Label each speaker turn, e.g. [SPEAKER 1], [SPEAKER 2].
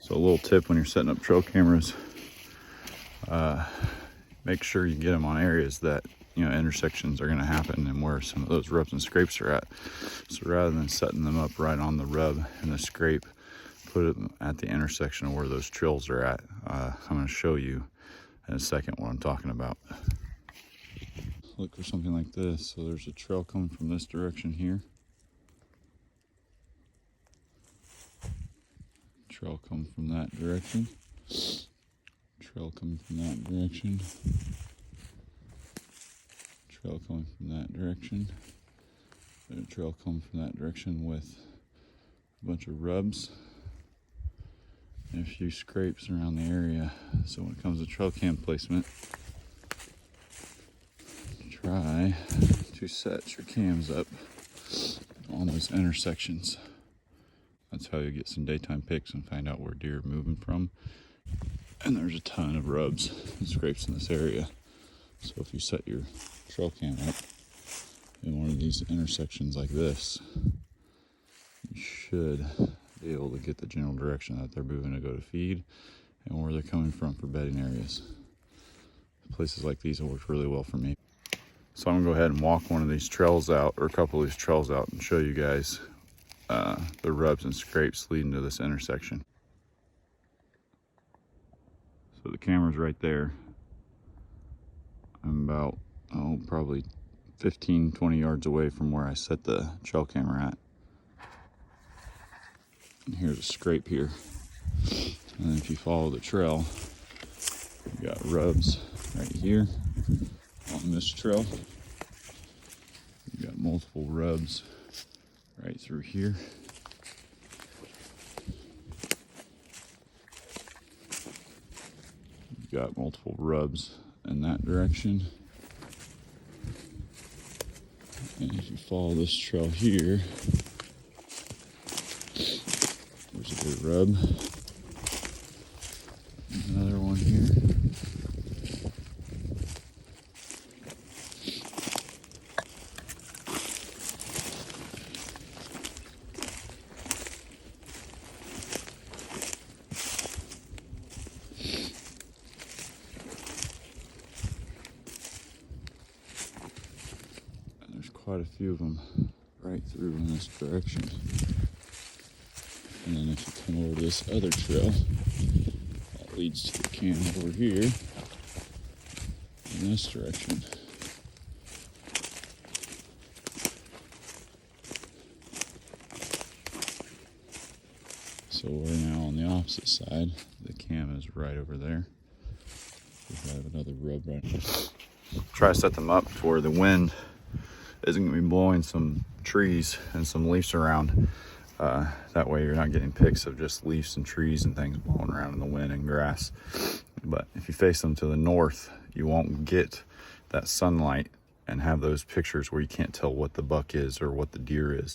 [SPEAKER 1] So a little tip when you're setting up trail cameras, make sure you get them on areas that, you know, intersections are going to happen and where some of those rubs and scrapes are at. So rather than setting them up right on the rub and the scrape, put it at the intersection of where those trails are at. I'm going to show you in a second what I'm talking about. Look for something like this. So there's a trail coming from this direction here. Trail coming from that direction. Trail coming from that direction. Trail coming from that direction. There's a trail coming from that direction with a bunch of rubs and a few scrapes around the area. So when it comes to trail cam placement, try to set your cams up on those intersections. That's how you get some daytime pics and find out where deer are moving from. And there's a ton of rubs and scrapes in this area. So if you set your trail cam up in one of these intersections like this, you should be able to get the general direction that they're moving to go to feed and where they're coming from for bedding areas. Places like these have worked really well for me. So I'm gonna go ahead and walk one of these trails out, or a couple of these trails out, and show you guys the rubs and scrapes leading to this intersection. So the camera's right there. I'm about, probably 15-20 yards away from where I set the trail camera at. And here's a scrape here. And then if you follow the trail, you got rubs right here on this trail. You got multiple rubs right through here. You got multiple rubs in that direction. And if you follow this trail here, there's a good rub. Another one here. Quite a few of them right through in this direction. And then if you come over this other trail, that leads to the camp over here in this direction. So we're now on the opposite side. The cam is right over there. We have another rub right here. Try to set them up to where the wind isn't going to be blowing some trees and some leaves around. That way you're not getting pics of just leaves and trees and things blowing around in the wind and grass. But if you face them to the north, you won't get that sunlight and have those pictures where you can't tell what the buck is or what the deer is.